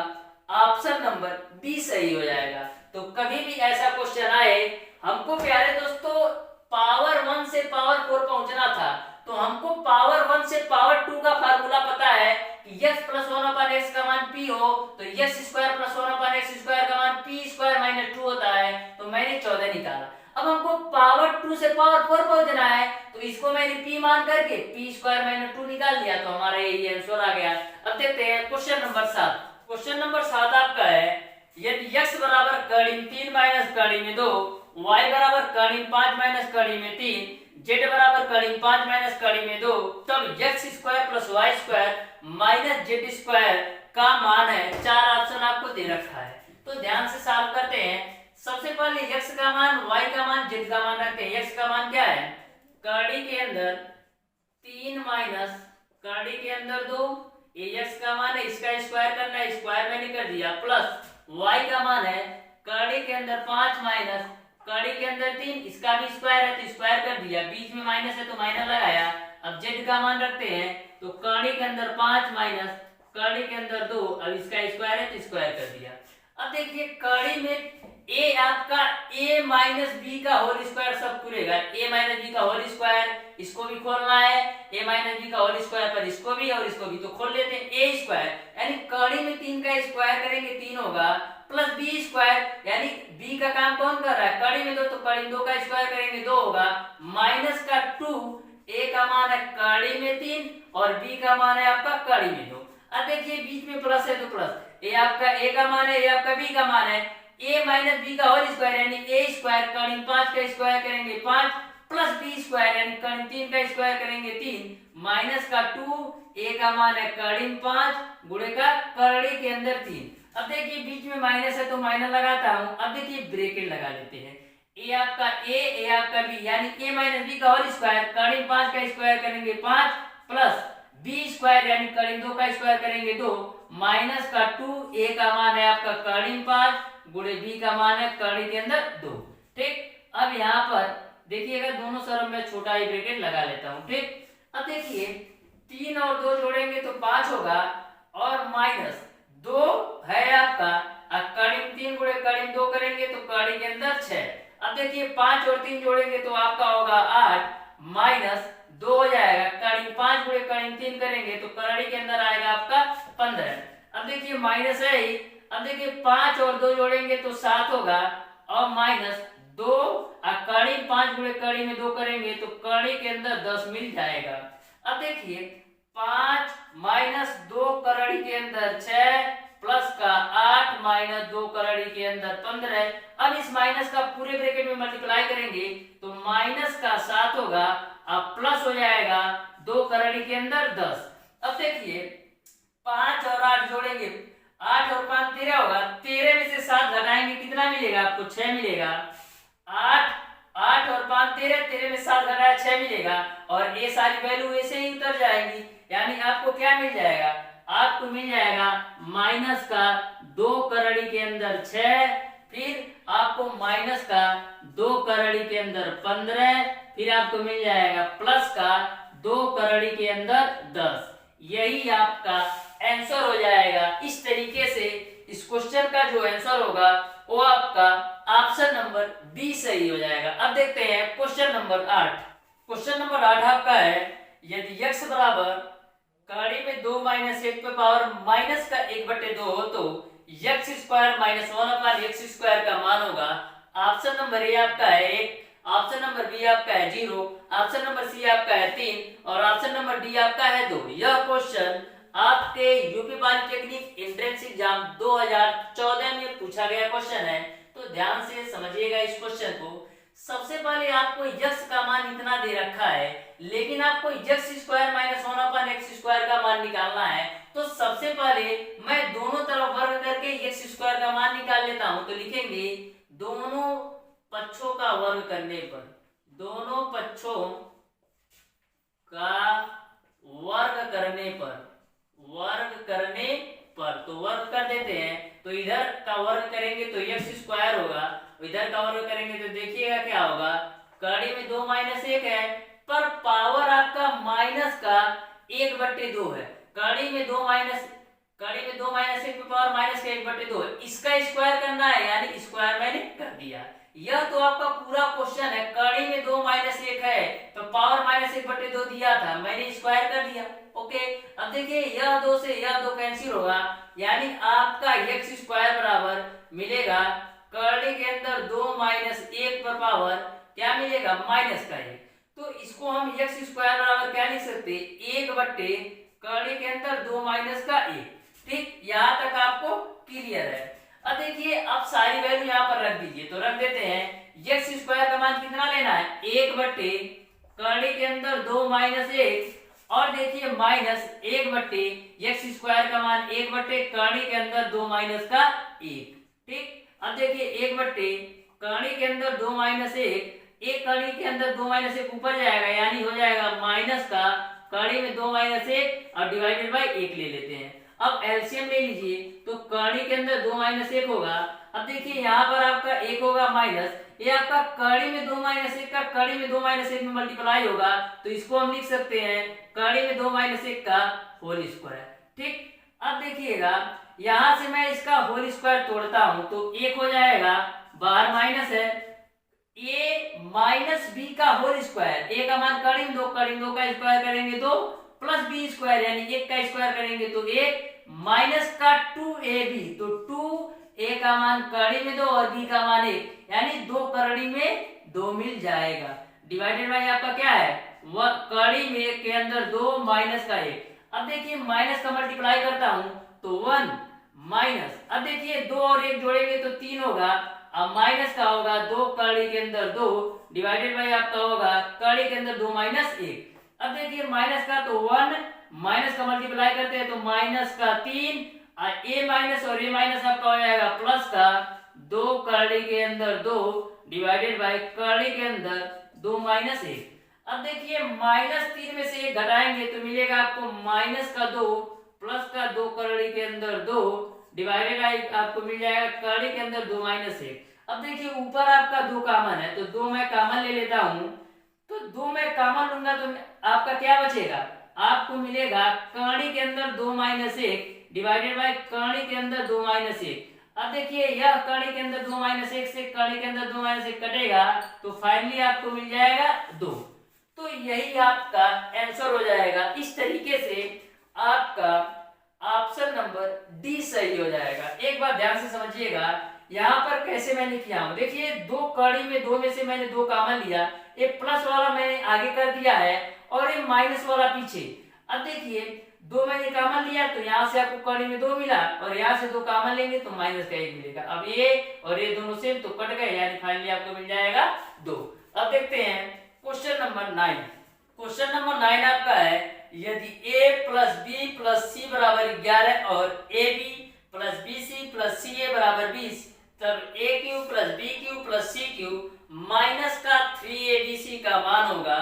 ऑप्शन नंबर 20 सही हो जाएगा। तो कभी भी ऐसा क्वेश्चन आए, हमको प्यारे दोस्तों पावर 1 से पावर 4 पहुंचना था, तो हमको पावर 1 से पावर 2 का फार्मूला पता है कि x प्लस 1 अपन x का मान p हो, तो x स्क्वायर प्लस 1 अपन x स्क्वायर का मान p स्क्वायर माइनस 2 होता है, तो मैंने 14 वह निकाला। अब हमको पावर 2 से पावर 4 पहुंचना है, तो इसको मैंने p मान करके p स्क्वायर माइनस 2 निकाल लिया, तो हमारा यही आंसर आ गया। अब देखते हैं क्वेश्चन नंबर 7। क्वेश्चन नंबर 7 आपका है, यदि x बराबर कड़ी 3 माइनस कड़ी में 2, y बराबर कड़ी 5 माइनस कड़ी में 3, z बराबर कड़ी 5 माइनस कड़ी में 2, तब x square plus y square minus z square का मान है। 4 ऑप्शन आपको दे रखा है, तो ध्यान से सॉल्व करते हैं। सबसे पहले x का मान, y का मान, z का मान रखते हैं। x का मान क्या है, कड़ी के अंदर 3 माइनस कड़ी के अंदर 2, ये x का मान है, इसका स्क्वायर करना है, स्क्वायर मैंने कर दिया, प्लस y का मान है कड़ी के अंदर 5 माइनस कड़ी के अंदर 3, इसका भी स्क्वायर है तो स्क्वायर कर दिया, बीच में माइनस है तो माइनस लगाया। अब z का मान रखते हैं, तो कड़ी के अंदर 5 माइनस कड़ी के अंदर 2, अब इसका स्क्वायर है तो स्क्वायर कर दिया। अब देखिए कड़ी में a आपका a माइनस बी का होल स्क्वायर सब खुलेगा, a माइनस बी का होल स्क्वायर, इसको भी खोलना है, a माइनस बी का होल स्क्वायर पर इसको भी और इसको भी, तो खोल लेते हैं a स्क्वायर, यानी कड़ी में 3 का स्क्वायर करेंगे 3 होगा, प्लस b स्क्वायर, यानी b का काम कौन कर रहा है, कड़ी में 2, तो कड़ी में 2 का स्क्वायर करेंगे 2 होगा, माइनस का 2, a का मान है कड़ी में 3 और b का मान है आपका कड़ी में 2। अब देखिए बीच में प्लस है तो प्लस, a आपका a का मान है, a आपका b का मान है, a माइनस बी का होल स्क्वायर यानी a स्क्वायर, कड़ी 5 का स्क्वायर करेंगे 5, प्लस b स्क्वायर यानी कड़ी 3 का स्क्वायर करेंगे 3, माइनस का 2, a का मान है कड़ी 5 गुणे का कड़ी के अंदर 3। अब देखिए बीच में माइनस है तो माइनस लगाता हूं। अब देखिए ब्रैकेट लगा लेते हैं, a आपका a आपका b, यानी a माइनस बी का होल स्क्वायर, कड़ी 5 का स्क्वायर करेंगे 5, प्लस b स्क्वायर यानी कड़ी 2 का स्क्वायर करेंगे 2, माइनस का 2, a का मान है आपका कड़ी 5 गुणे b का मान है कड़ी के अंदर 2। ठीक, अब यहाँ पर देखिएगा दोनों तरफ में छोटा ही ब्रैकेट लगा लेता हूँ। ठीक, अब देखिए 3 और 2 जोड़ेंगे तो 5 होगा, और माइनस 2 है आपका, कड़ी 3 गुणे कड़ी 2 करेंगे तो कड़ी के अंदर 6। अब देखिए 5 और 3 जोड़ेंगे तो आपका होगा 8, माइनस 2 हो जाएगा, कड़ी 5 गुणे कड़ी 3 करेंगे तो कड़ी के अंदर आएगा आपका 15। अब देखिए माइनस है ही, अब देखिए 5 और 2 जोड़ेंगे तो 7 होगा, और माइनस 2 कड़ी 5 गुणे कड़ी में 2 करेंगे तो कड़ी के अंदर 10 मिल जाएगा। अब देखिए 5 माइनस 2 कड़ी के अंदर 6, प्लस का 8 माइनस 2 कड़ी के अंदर 15। अब इस माइनस का पूरे ब्रैकेट में मल्टीप्लाई करेंगे तो माइनस का 7 होगा, अब प्लस हो जाएगा 2 कड़ी के अंदर 10। अब देखिए 5 और 8 जोड़ेंगे, 8 और 5 13 होगा, 13 में से 7 घटाएंगे कितना मिलेगा आपको, 6 मिलेगा। 8 और 5 13, 13 में 7 घटाया 6 मिलेगा, और ये सारी वैल्यू ऐसे ही उतर जाएंगी, यानी आपको क्या मिल जाएगा, आपको मिल जाएगा माइनस का 2 कड़ी के अंदर 6, फिर आपको माइनस का 2 कड़ी के अंदर 15, फिर आपको मिल जाएगा प्लस का 2 कड़ी के अंदर 10। यही आपका आंसर हो जाएगा। इस तरीके से इस क्वेश्चन का जो आंसर होगा वो आपका ऑप्शन नंबर बी सही हो जाएगा। अब देखते हैं क्वेश्चन नंबर 8। क्वेश्चन नंबर 8 आपका है, यदि x बराबर कड़ी में 2 माइनस 1 पे पावर माइनस का 1/2 हो तो x square minus 1/x square का मान होगा। ऑप्शन नंबर ए आपका है 1, ऑप्शन नंबर बी आपका है 0, ऑप्शन नंबर सी आपका है 3 और ऑप्शन नंबर डी आपका है 2। यह क्वेश्चन आपके यूपी पॉलिटेक्निक एंट्रेंस एग्जाम 2014 में पूछा गया क्वेश्चन है, तो ध्यान से समझिएगा इस क्वेश्चन को। सबसे पहले आपको x का मान इतना दे रखा है, लेकिन आपको x square minus 1/x square का मान निकालना है। तो सबसे पहले मैं दोनों तरफ वर्ग करके x स्क्वायर का मान निकाल लेता हूं। तो लिखेंगे दोनों पक्षों का वर्ग करने पर, दोनों पक्षों का वर्ग करने पर, वर्ग करने पर, तो वर्ग कर देते हैं। तो इधर का वर्ग करेंगे तो x स्क्वायर होगा, इधर का वर्ग करेंगे तो देखिएगा क्या होगा, कड़ी में 2 माइनस 1 है, पर पावर आपका माइनस का 1/2 है। कड़ी में 2 माइनस 1 पे पावर माइनस का 1/2 है, इसका स्क्वायर करना है, यानी स्क्वायर मैंने कर दिया। यह तो आपका पूरा क्वेश्चन है। कड़ी में 2 माइनस 1 है तो पावर माइनस 1/2 दिया था, मैंने स्क्वायर कर दिया। ओके, अब देखिए यह 2 से यह 2 कैंसिल होगा, यानी आपका x स्क्वायर बराबर मिलेगा करड़ी के अंदर 2 माइनस 1 पर पावर क्या मिलेगा, माइनस का 1। तो इसको हम एक्स स्क्वायर बराबर क्या लिख सकते हैं, 1 बट्टे करड़ी के अंदर 2 माइनस का 1। ठीक, यहाँ तक आपको क्लियर है। अब देखिए, अब सारी वैल्यू यहाँ पर रख दीजिए, तो रख देते हैं एक्स स्क्वायर का मान कितना लेना है, 1 बट्टे करड़ी के अंदर 2 माइनस 1, और देखिए माइनस 1 बट्टे एक्स स्क्वायर का मान 1 बट्टे करड़ी के अंदर 2 माइनस का 1। ठीक, अब देखिए 1 बट्टे करड़ी के अंदर 2 माइनस 1, एक कड़ी के अंदर 2 माइनस 1 ऊपर जाएगा, यानी हो जाएगा माइनस का कड़ी में 2 माइनस 1 और डिवाइडेड बाई 1 ले लेते हैं। अब एलसीएम ले लीजिए, तो कड़ी के अंदर 2 माइनस 1 होगा। अब देखिए यहाँ पर आपका 1 होगा माइनस, ये आपका कड़ी में 2 माइनस 1 का कड़ी में 2 माइनस 1 में मल्टीप्लाई होगा, तो इसको हम लिख सकते हैं कड़ी में 2 माइनस 1 का होल स्क्वायर। ठीक, अब देखिएगा यहाँ से मैं इसका होल स्क्वायर तोड़ता हूं, तो 1 हो जाएगा, बाहर माइनस है, a माइनस बी का होल स्क्वायर, ए का मान कड़ी में 2 का स्क्वायर करेंगे 2 प्लस बी स्क्वायर यानी 1 का स्क्वायर करेंगे तो 1 माइनस का 2ab, तो 2a का मान कड़ी में 2 और b का मान 1, यानी 2 कड़ी में 2 मिल जाएगा। डिवाइडेड बाई आपका क्या है, कड़ी में के अंदर 2 माइनस का 1। अब देखिए माइनस का मल्टीप्लाई करता हूं तो 1 माइनस, अब देखिए 2 और 1 जोड़ेंगे तो 3 होगा, अब माइनस का होगा 2 कड़ी के अंदर 2 डिवाइडेड बाई आपका होगा कड़ी के अंदर 2 माइनस 1। अब देखिए माइनस का तो 1 माइनस का मल्टीप्लाई करते हैं तो माइनस का 3, ए माइनस और ए माइनस आपका हो जाएगा प्लस का 2 कड़ी के अंदर 2 डिवाइडेड बाई कड़ी के अंदर 2 माइनस 1। अब देखिए माइनस 3 में से 1 घटाएंगे तो मिलेगा आपको माइनस का 2 प्लस का 2 कड़ी के अंदर 2 डिवाइडेड बाई आपको मिल जाएगा कड़ी के अंदर 2 माइनस 1। अब देखिए ऊपर आपका 2 कॉमन है तो 2 मैं कॉमन ले लेता हूं, तो 2 मैं कॉमन लूंगा तो आपका क्या बचेगा, आपको मिलेगा कड़ी के अंदर 2 माइनस 1 डिवाइडेड बाई कड़ी के अंदर 2 माइनस 1। अब देखिए यह कड़ी के अंदर 2 माइनस 1 से कड़ी के अंदर 2 माइनस 1 कटेगा तो फाइनली आपको मिल जाएगा 2। तो यही आपका आंसर हो जाएगा। इस तरीके से आपका ऑप्शन नंबर डी सही हो जाएगा। एक बार ध्यान से समझिएगा, यहाँ पर कैसे मैंने किया हूं, देखिए 2 कड़ी में 2 में से मैंने 2 कॉमन लिया, ये प्लस वाला मैंने आगे कर दिया है और ये माइनस वाला पीछे। अब देखिए 2 मैंने कॉमन लिया तो यहाँ से आपको कड़ी में 2 मिला और यहाँ से 2 कॉमन लेंगे तो माइनस का 1 मिलेगा। अब ये और ये दोनों सेम तो कट गए, यानी फाइनली आपको मिल जाएगा 2। अब देखते हैं क्वेश्चन नंबर 9। क्वेश्चन नंबर 9 आपका है, यदि a प्लस बी प्लस सी बराबर 11 और a b plus B c plus C a बराबर 20, तब a cube plus B cube plus C cube minus का 3abc का मान होगा।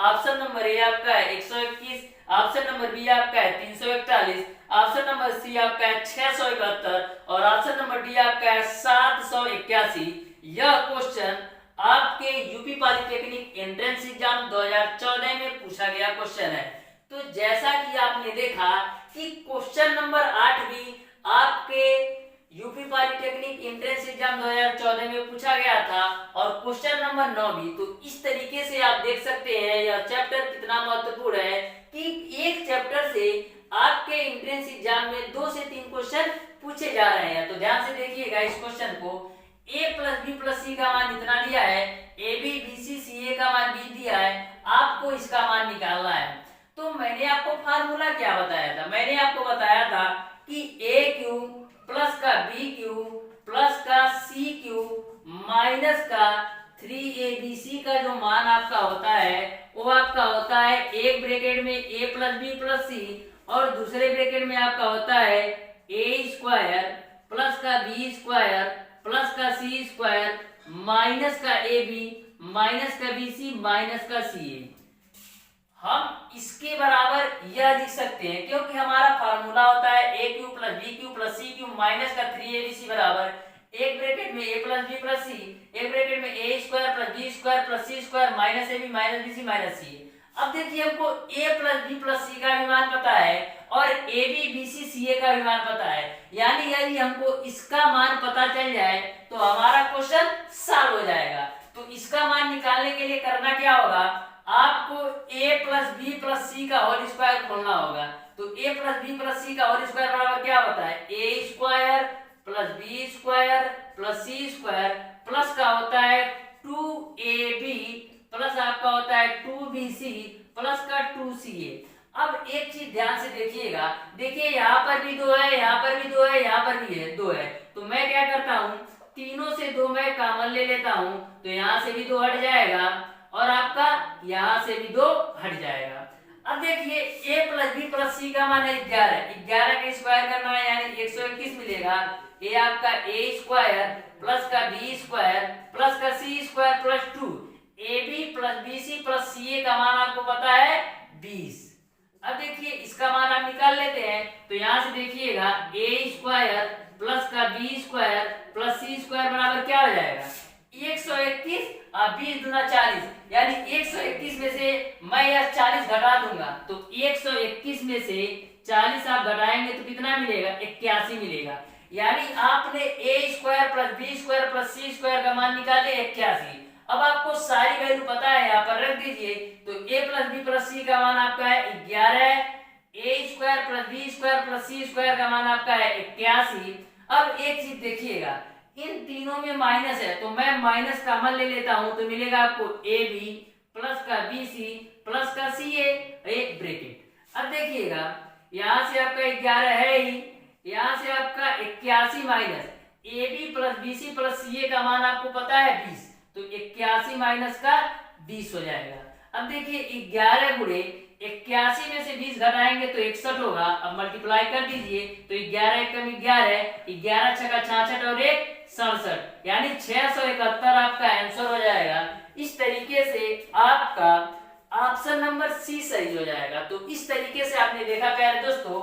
ऑप्शन नंबर ए आपका है 121, ऑप्शन नंबर बी आपका है 341, ऑप्शन नंबर सी आपका है 671 और ऑप्शन नंबर डी आपका है 781। यह क्वेश्चन आपके यूपी पॉलिटेक्निक एंट्रेंस एग्जाम 2014 में पूछा गया क्वेश्चन है। तो जैसा कि आपने देखा कि क्वेश्चन नंबर 8 भी आपके यूपी पॉलिटेक्निक एंट्रेंस एग्जाम 2014 में पूछा गया था और क्वेश्चन नंबर 9 भी। तो इस तरीके से आप देख सकते हैं यह चैप्टर कितना महत्वपूर्ण है कि एक चैप्टर से आपके एंट्रेंस एग्जाम में 2 से 3 क्वेश्चन पूछे जा रहे हैं। तो ध्यान से देखिएगा इस क्वेश्चन को, a प्लस बी प्लस सी का मान इतना दिया है, A B B C C a का मान b दिया है, आपको इसका मान निकालना है। तो मैंने आपको फार्मूला क्या बताया था, मैंने आपको बताया था कि ए क्यू प्लस का बी क्यू प्लस का सी क्यू माइनस का 3abc का जो मान आपका होता है वो आपका होता है एक ब्रैकेट में a प्लस बी प्लस सी और दूसरे ब्रैकेट में आपका होता है a स्क्वायर प्लस का b स्क्वायर प्लस का c स्क्वायर माइनस का ab माइनस का bc माइनस का ca। हम इसके बराबर यह लिख सकते हैं क्योंकि हमारा फार्मूला होता है a cube plus B cube plus C cube minus का 3abc बराबर एक ब्रैकेट में a plus B plus c, एक ब्रैकेट में a square plus B square plus C square minus ab minus bc minus c। अब देखिए हमको a plus B plus सी का भी मान पता है और ab bc ca का भी मान पता है, यानी यदि हमको इसका मान पता चल जाए तो हमारा क्वेश्चन सॉल्व हो जाएगा। तो इसका मान निकालने के लिए करना क्या होगा, आपको a प्लस बी प्लस सी का होल स्क्वायर खोलना होगा। तो a प्लस बी प्लस सी का होल स्क्वायर बराबर क्या होता है, a square plus B square plus C square plus का होता है 2ab प्लस आपका होता है 2bc प्लस का 2ca। अब एक चीज ध्यान से देखिएगा, देखिए यहाँ पर भी 2 है, यहाँ पर भी 2 है, यहाँ पर भी है 2 है, तो मैं क्या करता हूँ तीनों से 2 मैं कॉमन ले लेता हूँ, तो यहाँ से भी 2 हट जाएगा और आपका यहाँ से भी 2 हट जाएगा। अब देखिए a प्लस बी प्लस सी का मान है 11, 11 का स्क्वायर करना है यानी 121 मिलेगा। ये आपका a स्क्वायर प्लस का b स्क्वायर प्लस का c square plus 2 ab plus bc plus ca का मान आपको पता है 20। अब देखिए इसका मान आप निकाल लेते हैं, तो यहाँ से देखिएगा a स्क्वायर प्लस का b square plus c square बराबर क्या हो जाएगा 121 और 20 दूना 40, यानी 121 में से मैं यह 40 घटा दूंगा, तो 121 में से 40 आप घटाएंगे तो कितना मिलेगा 81 मिलेगा। यानी आपने a square plus b square plus c square का मान निकाले 81। अब आपको सारी वैल्यू पता है, यहाँ पर रख दीजिए, तो a प्लस बी प्लस सी का मान आपका है 11, a square plus B square plus C square का मान आपका है 81। अब एक चीज देखिएगा, इन तीनों में माइनस है तो मैं माइनस कॉमन ले लेता हूं, तो मिलेगा आपको ए बी प्लस का बी सी प्लस का सी ए एक ब्रैकेट। अब देखिएगा यहाँ से आपका 11 है ही, यहाँ से आपका 81 minus a b plus B c plus C a का मान आपको पता है 20, तो 81 माइनस का 20 हो जाएगा। अब देखिए 11 गुणे 81 में से 20 घटाएंगे तो 61 होगा। अब मल्टीप्लाई कर दीजिए, तो 11 एकम 11, 11 छका 66 और 1 67, यानी 671 आपका आंसर हो जाएगा। इस तरीके से आपका ऑप्शन नंबर सी सही हो जाएगा। तो इस तरीके से आपने देखा प्यारे दोस्तों,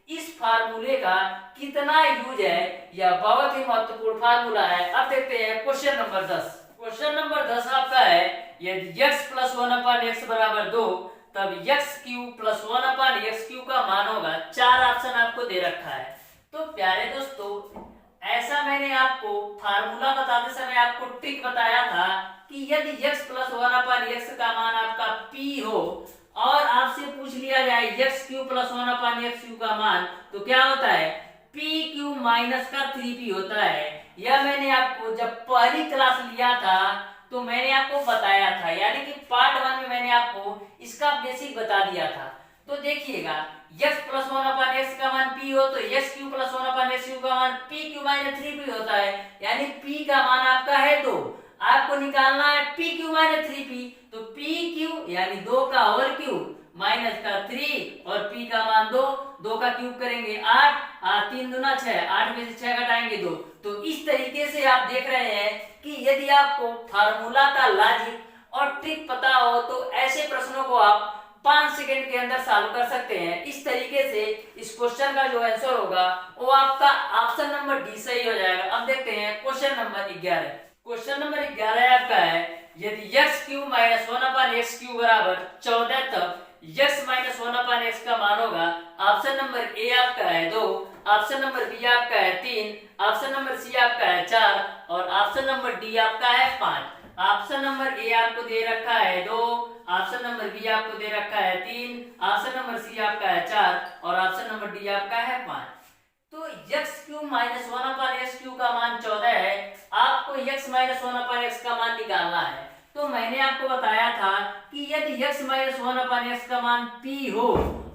इस फार्मूले का कितना यूज है, यह बहुत ही महत्वपूर्ण फार्मूला है। अब देखते हैं क्वेश्चन नंबर 10। क्वेश्चन नंबर 10 आपका है, यदि x प्लस 1/x बराबर 2 तब x cube plus 1/x cube का मान होगा। 4 ऑप्शन आपको दे रखा है। तो प्यारे दोस्तों, ऐसा मैंने आपको फार्मूला बताते समय आपको ट्रिक बताया था कि यदि x प्लस 1/x का मान आपका p हो और आपसे पूछ लिया जाए x cube plus 1/x cube का मान, तो क्या होता है p क्यूब माइनस का 3p होता है। यह मैंने आपको जब पहली क्लास लिया था तो मैंने आपको बताया था, यानी कि पार्ट 1 में मैंने आपको इसका बेसिक बता दिया था। तो देखिएगा x प्लस 1/x का मान p हो तो x cube plus 1/x cube का मान p क्यूब माइनस 3p होता है, यानी p का मान आपका है 2। आपको निकालना है p क्यूब माइनस 3p, तो p क्यूब यानी 2 का होल क्यूब माइनस का 3 और p का मान 2, 2 का क्यूब करेंगे 8, 3 दूना 6, 8 में से 6 घटाएंगे 2। तो इस तरीके से आप देख रहे हैं कि यदि आपको फार्मूला का लॉजिक और ट्रिक पता हो तो ऐसे प्रश्नों को आप 5 सेकंड के अंदर सॉल्व कर सकते हैं। इस तरीके से इस क्वेश्चन का जो आंसर होगा वो आपका ऑप्शन नंबर डी सही हो जाएगा। अब देखते हैं क्वेश्चन नंबर 11। क्वेश्चन नंबर 11 आपका है, यदि x cube minus 1/x cube बराबर 14 तब x माइनस 1/x का मान होगा। ऑप्शन नंबर ए आपका है 2, ऑप्शन नंबर बी आपका है 3, ऑप्शन नंबर सी आपका है 4 और ऑप्शन नंबर डी आपका है 5। ऑप्शन नंबर ए आपको दे रखा है 2, ऑप्शन नंबर बी आपको दे रखा है 3, ऑप्शन नंबर सी आपका है 4 और ऑप्शन नंबर डी आपका है 5। तो x cube minus 1/x cube का मान 14 है, आपको x माइनस 1/x का मान निकालना है। तो मैंने आपको बताया था कि यदि x माइनस 1/x का मान p हो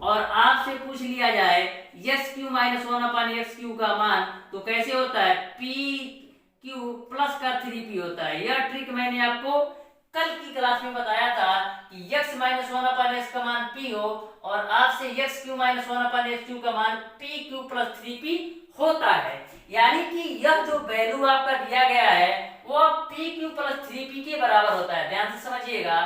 और आपसे पूछ लिया जाए x cube minus 1/x cube का मान, तो कैसे होता है p क्यूब प्लस का 3p होता है। यह ट्रिक मैंने आपको कल की क्लास में बताया था कि x माइनस 1/x का मान p हो और आपसे x cube minus 1/x cube का मान p क्यूब प्लस 3p होता है, यानी कि यह जो वैल्यू आपका दिया गया है वो p क्यूब प्लस 3p के बराबर होता है। ध्यान से समझिएगा,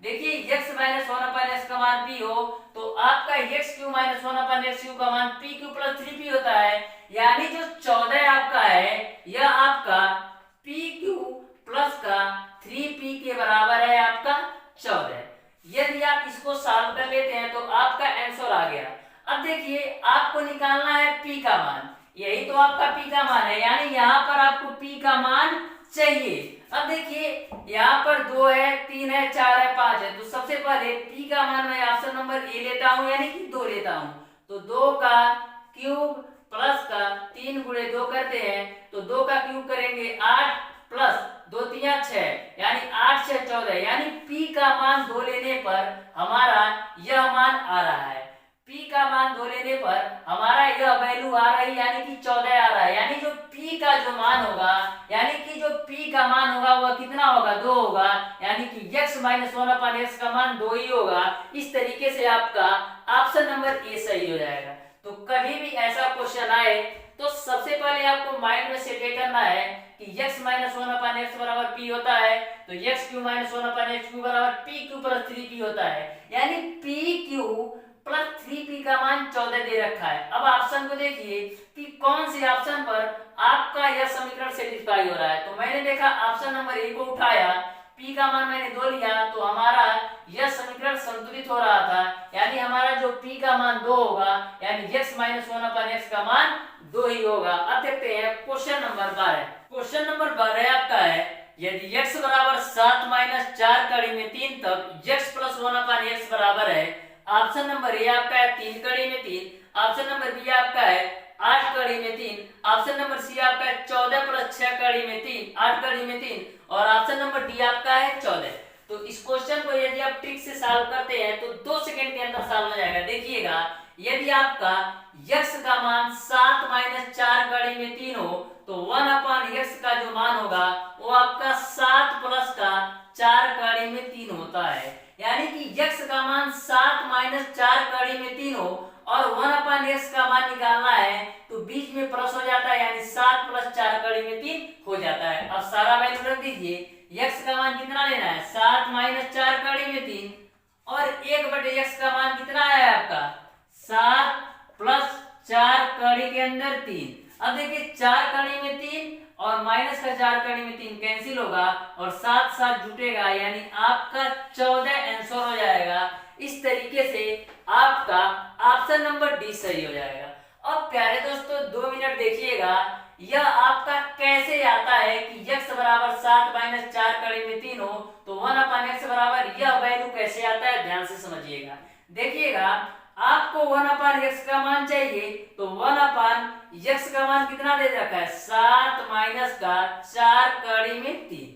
देखिए x माइनस 1/x का मान p हो तो आपका x cube minus 1/x cube का मान p क्यूब प्लस 3p होता है, यानी जो 14 आपका है यह आपका p क्यूब प्लस का 3p के बराबर है आपका 14। यदि आप इसको सॉल्व कर लेते हैं तो आपका आंसर आ गया। अब देखिए आपको निकालना है p का मान, यही तो आपका p का मान है, यानी यहाँ पर आपको p का मान चाहिए। अब देखिए यहाँ पर 2 है, 3 है, 4 है, 5 है, तो सबसे पहले p का मान मैं ऑप्शन नंबर ए लेता हूँ, यानी कि 2 लेता हूँ। तो 2 का क्यूब प्लस का 3 गुणे 2 करते हैं तो 2 का क्यूब करेंगे 8 प्लस 2 3 6 यानी 8 6 14 यानी p का मान 2 लेने पर हमारा यह मान आ रहा है। p का मान 2 लेने पर हमारा यह वैल्यू आ रही यानी कि 14 आ रहा है। यानी जो p का जो मान होगा यानी कि जो p का मान होगा वह कितना होगा 2 होगा यानी कि x माइनस 1/x का मान 2 ही होगा। इस तरीके से आपका ऑप्शन नंबर ए सही हो जाएगा। तो कभी भी ऐसा क्वेश्चन आए तो सबसे पहले आपको माइंड में सेट करना है कि x माइनस 1/x बराबर p होता है तो x Q minus 1/x Q बराबर p क्यू प्लस 3p होता है। यानी p क्यू प्लस 3p का मान 14 दे रखा है। अब ऑप्शन को देखिए कि कौन सी ऑप्शन पर आपका यह समीकरण सेटिस्फाई हो रहा है। तो मैंने देखा ऑप्शन नंबर ए को उठाया, p का मान मैंने 2 लिया तो हमारा यह समीकरण संतुलित हो रहा था। यानी हमारा जो p का मान 2 होगा यानी x माइनस 1/x का मान 2 ही होगा। अब देखते हैं क्वेश्चन नंबर 12। क्वेश्चन नंबर 12 आपका है यदि x बराबर 7 माइनस 4 कड़ी में 3 तब x प्लस 1/x बराबर है। ऑप्शन नंबर ए आपका है 3 कड़ी में 3, ऑप्शन नंबर बी आपका है 8 कड़ी में 3, ऑप्शन नंबर सी आपका है 14 प्लस 6 कड़ी में 3 8 कड़ी में 3 और ऑप्शन नंबर डी आपका है 14। तो इस क्वेश्चन को यदि आप ट्रिक से सॉल्व करते हैं तो 2 सेकंड के अंदर सॉल्व हो जाएगा। देखिएगा यदि आपका x का मान 7 माइनस 4 कड़ी में 3 हो तो 1/x का जो मान होगा वो आपका 7 प्लस का 4 कड़ी में 3 होता है। यानी कि x का मान 7 माइनस 4 कड़ी में 3 हो और 1/x का मान निकालना है तो बीच में प्लस हो जाता है यानी 7 प्लस 4 कड़ी में 3 हो जाता है। अब सारा वैल्यू रख दीजिए, x का मान कितना लेना है 7 माइनस 4 कड़ी में 3 और 1/x का मान कितना है आपका 7 प्लस 4 कड़ी के अंदर 3। अब देखिए 4 कड़ी में 3 और माइनस का 4 कड़ी में 3 कैंसिल होगा और 7 7 जुटेगा यानी आपका 14 आंसर हो जाएगा। इस तरीके से आपका ऑप्शन नंबर डी सही हो जाएगा। अब प्यारे दोस्तों 2 मिनट देखिएगा यह आपका कैसे आता है कि x बराबर 7 माइनस 4 कड़ी में 3 हो तो 1/x बराबर यह वैल्यू कैसे आता है ध्यान से समझिएगा। देखिएगा आपको 1/x का मान चाहिए तो 1/x का मान कितना दे रखा है 7 माइनस का 4 कड़ी में 3।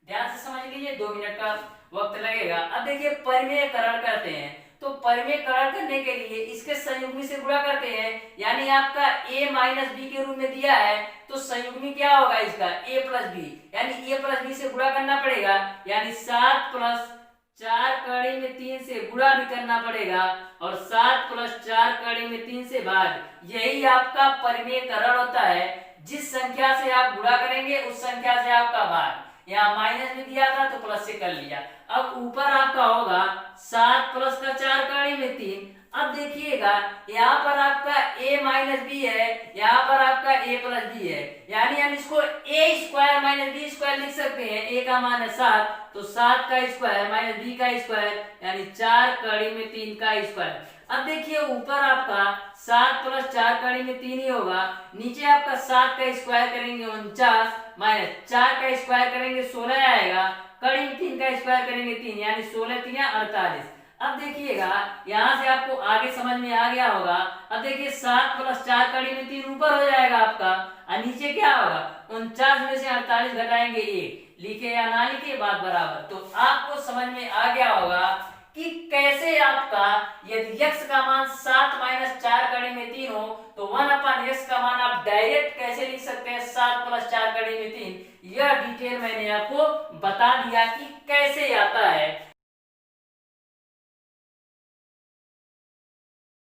ध्यान से समझ लीजिए 2 मिनट का वक्त लगेगा। अब देखिए परिमेयकरण करते हैं तो परिमेयकरण करने के लिए इसके संयुग्मी से गुणा करते हैं यानी आपका a माइनस बी के रूप में दिया है तो संयुग्मी क्या होगा इसका a प्लस बी यानी a प्लस बी से गुणा करना पड़ेगा यानी 7 प्लस 4 कड़ी में 3 से गुणा भी करना पड़ेगा और 7 प्लस 4 कड़ी में 3 से भाग। यही आपका परिमेयकरण होता है। जिस संख्या से आप गुणा करेंगे उस संख्या से आपका भाग। यहाँ माइनस में दिया था तो प्लस से कर लिया। अब ऊपर आपका होगा 7 प्लस का 4 कड़ी में 3। अब देखिएगा यहाँ पर आपका a माइनस बी है, यहाँ पर आपका a प्लस बी है यानी हम इसको a square minus B square लिख सकते हैं। a का मान है 7 तो 7 का स्क्वायर माइनस b का स्क्वायर यानी 4 कड़ी में 3 का स्क्वायर। अब देखिए ऊपर आपका 7 प्लस 4 कड़ी में 3 ही होगा, नीचे आपका 7 का स्क्वायर करेंगे 49 माइनस 4 का स्क्वायर करेंगे 16 आएगा, कड़ी में 3 का स्क्वायर करेंगे 3 यानी 16 3 48। अब देखिएगा यहाँ से आपको आगे समझ में आ गया होगा। अब देखिए 7 प्लस 4 कड़ी में 3 ऊपर हो जाएगा आपका और नीचे क्या होगा 49 में से 48 घटाएंगे 1, लिखे या ना लिखे बात बराबर। तो आपको समझ में आ गया होगा कि कैसे आपका यदि x का मान 7 माइनस 4 कड़ी में 3 हो तो 1/x का मान आप डायरेक्ट कैसे लिख सकते हैं 7 प्लस 4 कड़ी में 3। यह डिटेल मैंने आपको बता दिया कि कैसे आता है।